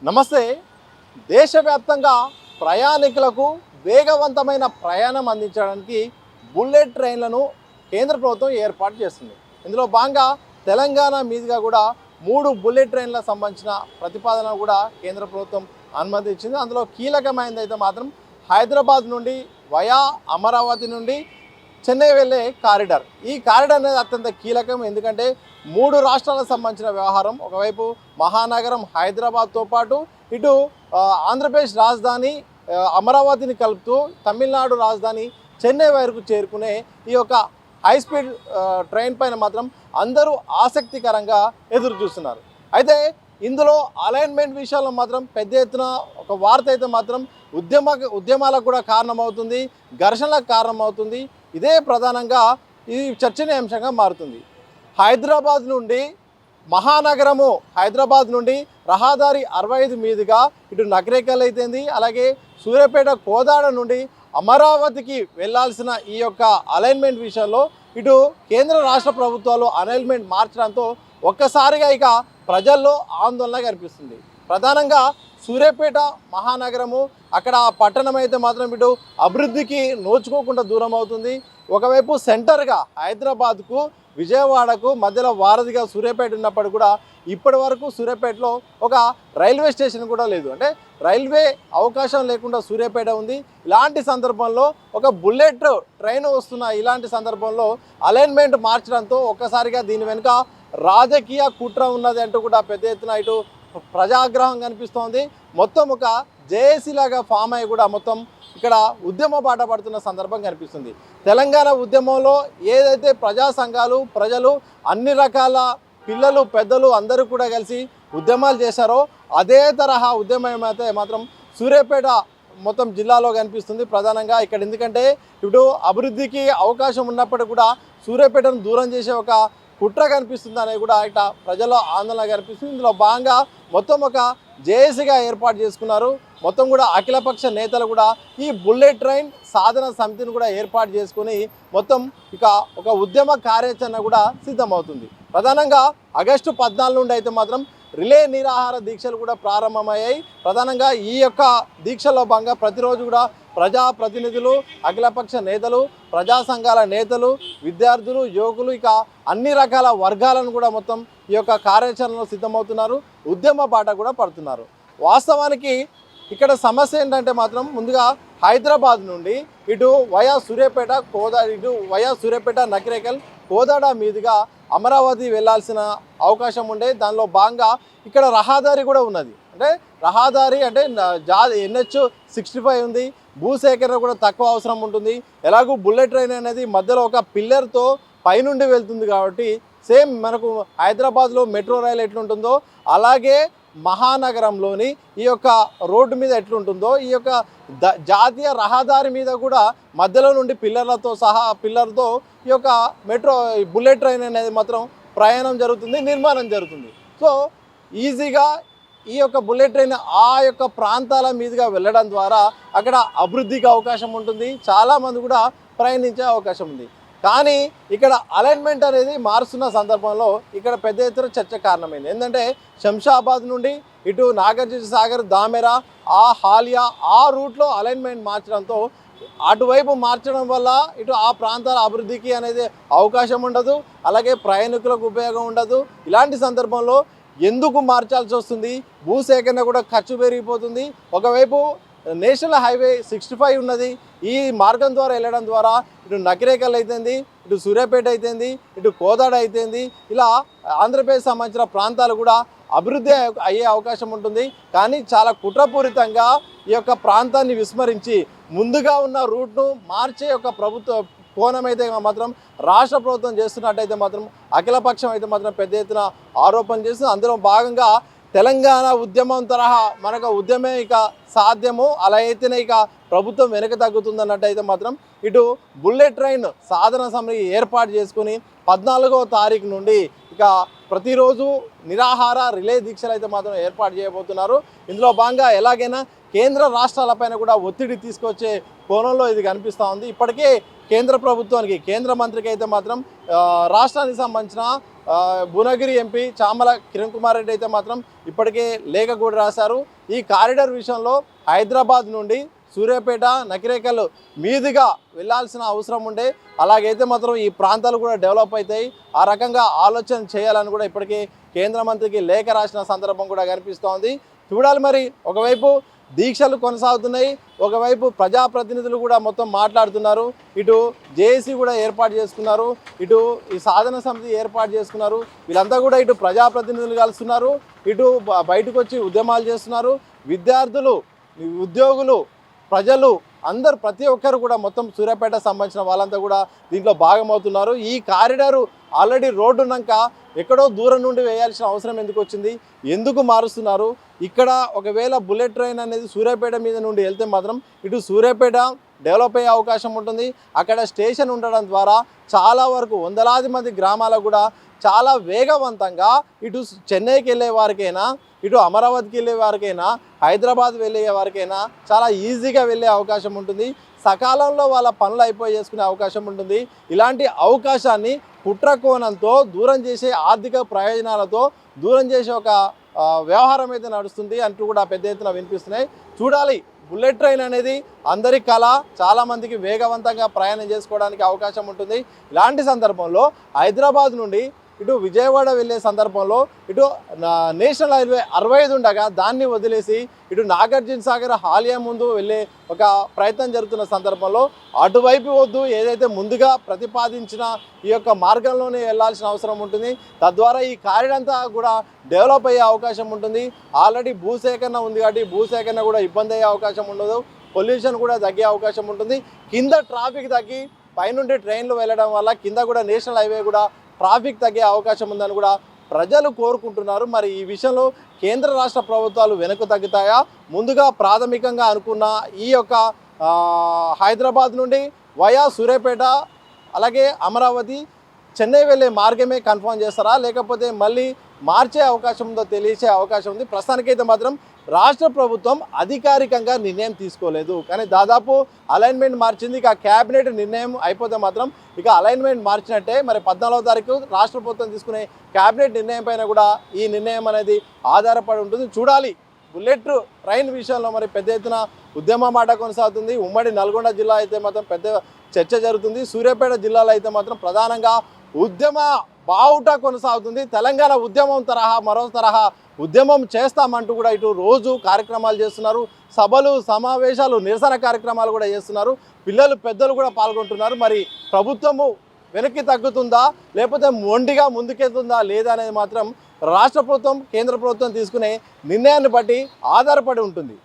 నమస్తే. దేశవ్యాప్తంగా ప్రయాణికులకు వేగవంతమైన ప్రయాణం అందించడానికి బుల్లెట్ ట్రైన్లను కేంద్ర ప్రభుత్వం ఏర్పాటు చేస్తుంది. ఇందులో భాగంగా తెలంగాణ మీదుగా కూడా 3 బుల్లెట్ ట్రైన్లకు సంబంధించిన ప్రతిపాదన కూడా కేంద్ర ప్రభుత్వం అనుమతించింది. అందులో కీలకమైనది అయితే మాత్రం హైదరాబాద్ నుండి వయా అమరావతి నుండి చెన్నై వెళ్ళే కారిడార్. ఈ కారిడార్ అనేది అత్యంత కీలకం. ఎందుకంటే 3 రాష్ట్రాలకు సంబంధించిన వ్యవహారం. ఒకవైపు మహానగరం హైదరాబాద్తో పాటు ఇటు ఆంధ్రప్రదేశ్ రాజధాని అమరావతిని కలుపుతూ తమిళనాడు రాజధాని చెన్నై వరకు చేరుకునే ఈ యొక్క హై స్పీడ్ ట్రైన్ పైన మాత్రం అందరూ ఆసక్తికరంగా ఎదురు చూస్తున్నారు. అయితే ఇందులో అలైన్మెంట్ విషయాల్లో మాత్రం పెద్ద ఎత్తున ఒక వార్త అయితే మాత్రం ఉద్యమాలకు కూడా కారణమవుతుంది, ఘర్షణలకు కారణమవుతుంది. ఇదే ప్రధానంగా ఇది చర్చనీయాంశంగా మారుతుంది. హైదరాబాద్ నుండి మహానగరము హైదరాబాద్ నుండి రహదారి 65 మీదుగా ఇటు నకరేకల్ అయితేంది, అలాగే సూర్యాపేట కోదాడ నుండి అమరావతికి వెళ్లాల్సిన ఈ యొక్క అలైన్మెంట్ విషయంలో ఇటు కేంద్ర రాష్ట్ర ప్రభుత్వాలు అలైన్మెంట్ మార్చడంతో ఒక్కసారిగా ఇక ప్రజల్లో ఆందోళన కనిపిస్తుంది. ప్రధానంగా సూర్యాపేట మహానగరము అక్కడ పట్టణం అయితే మాత్రం ఇటు అభివృద్ధికి నోచుకోకుండా దూరం అవుతుంది. ఒకవైపు సెంటర్గా హైదరాబాద్కు విజయవాడకు మధ్యలో వారధిగా సూర్యాపేట ఉన్నప్పుడు కూడా ఇప్పటి వరకు సూర్యాపేటలో ఒక రైల్వే స్టేషన్ కూడా లేదు. అంటే రైల్వే అవకాశం లేకుండా సూర్యాపేట ఉంది. ఇలాంటి సందర్భంలో ఒక బుల్లెట్ ట్రైన్ వస్తున్న ఇలాంటి సందర్భంలో అలైన్మెంట్ మార్చడంతో ఒక్కసారిగా దీని వెనుక రాజకీయ కుట్ర ఉన్నది అంటూ కూడా పెద్ద ఎత్తున ఇటు ప్రజాగ్రహం కనిపిస్తోంది. మొత్తం ఒక జేఏసీ లాగా ఫామ్ అయ్యి కూడా మొత్తం ఇక్కడ ఉద్యమ బాట పడుతున్న సందర్భం కనిపిస్తుంది. తెలంగాణ ఉద్యమంలో ఏదైతే ప్రజా సంఘాలు ప్రజలు అన్ని రకాల పిల్లలు పెద్దలు అందరూ కూడా కలిసి ఉద్యమాలు చేశారో అదే తరహా ఉద్యమం అయితే మాత్రం సూర్యాపేట మొత్తం జిల్లాలో కనిపిస్తుంది. ప్రధానంగా ఇక్కడ ఎందుకంటే ఇప్పుడు అభివృద్ధికి అవకాశం ఉన్నప్పటికీ కూడా సూర్యాపేటను దూరం చేసే ఒక కుట్ర కనిపిస్తుంది అనేది కూడా ఇట్లా ప్రజల్లో ఆందోళన కనిపిస్తుంది. ఇందులో భాగంగా మొత్తం ఒక జేఏసీగా ఏర్పాటు చేసుకున్నారు. మొత్తం కూడా అఖిలపక్ష నేతలు కూడా ఈ బుల్లెట్ ట్రైన్ సాధన సమితిని కూడా ఏర్పాటు చేసుకుని మొత్తం ఇక ఒక ఉద్యమ కార్యాచరణ కూడా సిద్ధమవుతుంది. ప్రధానంగా ఆగస్టు 14 నుండి అయితే మాత్రం రిలే నిరాహార దీక్షలు కూడా ప్రారంభమయ్యాయి. ప్రధానంగా ఈ యొక్క దీక్షలో భాగంగా ప్రతిరోజు కూడా ప్రజాప్రతినిధులు, అఖిలపక్ష నేతలు, ప్రజా సంఘాల నేతలు, విద్యార్థులు, యువకులు ఇక అన్ని రకాల వర్గాలను కూడా మొత్తం ఈ యొక్క కార్యాచరణలో సిద్ధమవుతున్నారు. ఉద్యమ బాట కూడా పడుతున్నారు. వాస్తవానికి ఇక్కడ సమస్య ఏంటంటే మాత్రం ముందుగా హైదరాబాద్ నుండి ఇటు వయా సూర్యాపేట నకిరేకల్ కోదాడ మీదుగా అమరావతి వెళ్లాల్సిన అవకాశం ఉండే. దానిలో భాగంగా ఇక్కడ రహదారి కూడా ఉన్నది. అంటే రహదారి అంటే NH65 ఉంది. భూసేకరణ కూడా తక్కువ అవసరం ఉంటుంది. ఎలాగూ బుల్లెట్ ట్రైన్ అనేది మధ్యలో ఒక పిల్లర్తో పైనుండి వెళ్తుంది కాబట్టి సేమ్ మనకు హైదరాబాద్లో మెట్రో రైలు ఎట్లుంటుందో అలాగే మహానగరంలోని ఈ యొక్క రోడ్డు మీద ఎట్లుంటుందో ఈ యొక్క జాతీయ రహదారి మీద కూడా మధ్యలో నుండి పిల్లర్తో ఈ యొక్క బుల్లెట్ ట్రైన్ అనేది మాత్రం ప్రయాణం జరుగుతుంది, నిర్మాణం జరుగుతుంది. సో ఈజీగా ఈ యొక్క బుల్లెట్ ట్రైన్ ఆ యొక్క ప్రాంతాల మీదుగా వెళ్ళడం ద్వారా అక్కడ అభివృద్ధికి అవకాశం ఉంటుంది, చాలామంది కూడా ప్రయాణించే అవకాశం ఉంది. కానీ ఇక్కడ అలైన్మెంట్ అనేది మారుస్తున్న సందర్భంలో ఇక్కడ పెద్ద ఎత్తున చర్చ కారణమైంది. ఏంటంటే శంషాబాద్ నుండి ఇటు నాగార్జున సాగర్, దామెరా, హాలియా ఆ రూట్లో అలైన్మెంట్ మార్చడంతో అటువైపు మార్చడం వల్ల ఇటు ఆ ప్రాంతాల అభివృద్ధికి అనేది అవకాశం ఉండదు, అలాగే ప్రయాణికులకు ఉపయోగం ఉండదు. ఇలాంటి సందర్భంలో ఎందుకు మార్చాల్సి వస్తుంది? భూసేకరణ కూడా ఖర్చు పెరిగిపోతుంది. ఒకవైపు నేషనల్ హైవే 65 ఉన్నది. ఈ మార్గం ద్వారా వెళ్ళడం ద్వారా ఇటు నకిరేకల్ అయితేంది, ఇటు సూర్యాపేట అయితేంది, ఇటు కోదాడ అయితేంది, ఇలా ఆంధ్రప్రదేశ్ సంబంధించిన ప్రాంతాలు కూడా అభివృద్ధి అయ్యే అవకాశం ఉంటుంది. కానీ చాలా కుట్రపూరితంగా ఈ యొక్క ప్రాంతాన్ని విస్మరించి ముందుగా ఉన్న రూట్ను మార్చే యొక్క ప్రభుత్వ కోణం అయితే మాత్రం రాష్ట్ర ప్రభుత్వం చేస్తున్నట్టయితే మాత్రం అఖిలపక్షం అయితే మాత్రం పెద్ద ఎత్తున ఆరోపణ చేస్తుంది. అందులో భాగంగా తెలంగాణ ఉద్యమం తరహా మనకు ఉద్యమే ఇక సాధ్యము, అలా అయితేనే ఇక ప్రభుత్వం వెనక తగ్గుతుందన్నట్టయితే మాత్రం ఇటు బుల్లెట్ ట్రైన్ సాధన సమితి ఏర్పాటు చేసుకుని 14వ తారీఖు నుండి ఇక ప్రతిరోజు నిరాహార రిలే దీక్షలు అయితే మాత్రం ఏర్పాటు చేయబోతున్నారు. ఇందులో భాగంగా ఎలాగైనా కేంద్ర రాష్ట్రాలపైన కూడా ఒత్తిడి తీసుకొచ్చే కోణంలో ఇది కనిపిస్తూ ఉంది. ఇప్పటికే కేంద్ర ప్రభుత్వానికి కేంద్ర మంత్రికి అయితే మాత్రం రాష్ట్రానికి సంబంధించిన భువనగిరి ఎంపీ చామల కిరణ్ కుమార్ రెడ్డి అయితే మాత్రం ఇప్పటికే లేఖ కూడా రాశారు. ఈ కారిడార్ విషయంలో హైదరాబాద్ నుండి సూర్యాపేట నకిరేకల్ మీదుగా వెళ్ళాల్సిన అవసరం ఉండే, అలాగైతే మాత్రం ఈ ప్రాంతాలు కూడా డెవలప్ అవుతాయి, ఆ రకంగా ఆలోచన చేయాలని కూడా ఇప్పటికే కేంద్ర మంత్రికి లేఖ రాసిన సందర్భం కూడా కనిపిస్తోంది. చూడాలి మరి, ఒకవైపు దీక్షలు కొనసాగుతున్నాయి, ఒకవైపు ప్రజాప్రతినిధులు కూడా మొత్తం మాట్లాడుతున్నారు, ఇటు జేఏసీ కూడా ఏర్పాటు చేసుకున్నారు, ఇటు ఈ సాధన సమితి ఏర్పాటు చేసుకున్నారు. వీళ్ళంతా కూడా ఇటు ప్రజాప్రతినిధులు కలుస్తున్నారు, ఇటు బయటకు వచ్చి ఉద్యమాలు చేస్తున్నారు. విద్యార్థులు, ఉద్యోగులు, ప్రజలు అందరు ప్రతి ఒక్కరు కూడా మొత్తం సూర్యాపేట సంబంధించిన వాళ్ళంతా కూడా దీంట్లో భాగమవుతున్నారు. ఈ కారిడారు ఆల్రెడీ రోడ్డు ఉన్నాక ఎక్కడో దూరం నుండి వేయాల్సిన అవసరం ఎందుకు వచ్చింది, ఎందుకు మారుస్తున్నారు? ఇక్కడ ఒకవేళ బుల్లెట్ ట్రైన్ అనేది సూర్యాపేట మీద నుండి వెళ్తే మాత్రం ఇటు సూర్యాపేట డెవలప్ అయ్యే అవకాశం ఉంటుంది. అక్కడ స్టేషన్ ఉండడం ద్వారా చాలా వరకు వందలాది మంది గ్రామాలకు కూడా చాలా వేగవంతంగా ఇటు చెన్నైకి వెళ్ళే వారికైనా, ఇటు అమరావతికి వెళ్ళే వారికైనా, హైదరాబాద్ వెళ్ళే వారికైనా చాలా ఈజీగా వెళ్ళే అవకాశం ఉంటుంది. సకాలంలో వాళ్ళ పనులు అయిపోయి చేసుకునే అవకాశం ఉంటుంది. ఇలాంటి అవకాశాన్ని కుట్రకోణంతో దూరం చేసే, ఆర్థిక ప్రయోజనాలతో దూరం చేసే ఒక వ్యవహారం అయితే నడుస్తుంది అంటూ కూడా పెద్ద ఎత్తున వినిపిస్తున్నాయి. చూడాలి, బుల్లెట్ ట్రైన్ అనేది అందరి కళ, చాలామందికి వేగవంతంగా ప్రయాణం చేసుకోవడానికి అవకాశం ఉంటుంది. ఇలాంటి సందర్భంలో హైదరాబాద్ నుండి ఇటు విజయవాడ వెళ్ళే సందర్భంలో ఇటు నేషనల్ హైవే 65 ఉండగా దాన్ని వదిలేసి ఇటు నాగార్జున సాగర్ హాలియా ముందు వెళ్ళే ఒక ప్రయత్నం జరుగుతున్న సందర్భంలో అటువైపు వద్దు, ఏదైతే ముందుగా ప్రతిపాదించిన ఈ యొక్క మార్గంలోనే వెళ్ళాల్సిన అవసరం ఉంటుంది. తద్వారా ఈ కారిడార్ అంతా కూడా డెవలప్ అయ్యే అవకాశం ఉంటుంది. ఆల్రెడీ భూసేకరణ ఉంది కాబట్టి భూసేకరణ కూడా ఇబ్బంది అయ్యే అవకాశం ఉండదు, పొల్యూషన్ కూడా తగ్గే అవకాశం ఉంటుంది. కింద ట్రాఫిక్ తగ్గి పైనుండి ట్రైన్లు వెళ్ళడం వల్ల కింద కూడా నేషనల్ హైవే కూడా ట్రాఫిక్ తగ్గే అవకాశం ఉందని కూడా ప్రజలు కోరుకుంటున్నారు. మరి ఈ విషయంలో కేంద్ర రాష్ట్ర ప్రభుత్వాలు వెనక్కు తగ్గుతాయా? ముందుగా ప్రాథమికంగా అనుకున్న ఈ యొక్క హైదరాబాద్ నుండి వయా సూర్యాపేట అలాగే అమరావతి చెన్నై వెళ్ళే మార్గమే కన్ఫర్మ్ చేస్తారా, లేకపోతే మళ్ళీ మార్చే అవకాశం ఉందో తెలిసే అవకాశం ఉంది. ప్రస్తుతానికైతే మాత్రం రాష్ట్ర ప్రభుత్వం అధికారికంగా నిర్ణయం తీసుకోలేదు, కానీ దాదాపు అలైన్మెంట్ మార్చింది. ఇక క్యాబినెట్ నిర్ణయం అయిపోతే మాత్రం ఇక అలైన్మెంట్ మార్చినట్టే. మరి 14వ తారీఖు రాష్ట్ర ప్రభుత్వం తీసుకునే క్యాబినెట్ నిర్ణయం పైన కూడా ఈ నిర్ణయం అనేది ఆధారపడి ఉంటుంది. చూడాలి, బుల్లెట్ ట్రైన్ విషయంలో మరి పెద్ద ఎత్తున ఉద్యమ మాట కొనసాగుతుంది. ఉమ్మడి నల్గొండ జిల్లా అయితే మాత్రం పెద్ద చర్చ జరుగుతుంది. సూర్యాపేట జిల్లాలో అయితే మాత్రం ప్రధానంగా ఉద్యమ బావుట కొనసాగుతుంది. తెలంగాణ ఉద్యమం తరహా మరో తరహా ఉద్యమం చేస్తామంటూ కూడా ఇటు రోజు కార్యక్రమాలు చేస్తున్నారు, సభలు, సమావేశాలు, నిరసన కార్యక్రమాలు కూడా చేస్తున్నారు. పిల్లలు, పెద్దలు కూడా పాల్గొంటున్నారు. మరి ప్రభుత్వము వెనక్కి తగ్గుతుందా, లేకపోతే మొండిగా ముందుకెళ్తుందా లేదా అనేది మాత్రం రాష్ట్ర ప్రభుత్వం, కేంద్ర ప్రభుత్వం తీసుకునే నిర్ణయాన్ని బట్టి ఆధారపడి ఉంటుంది.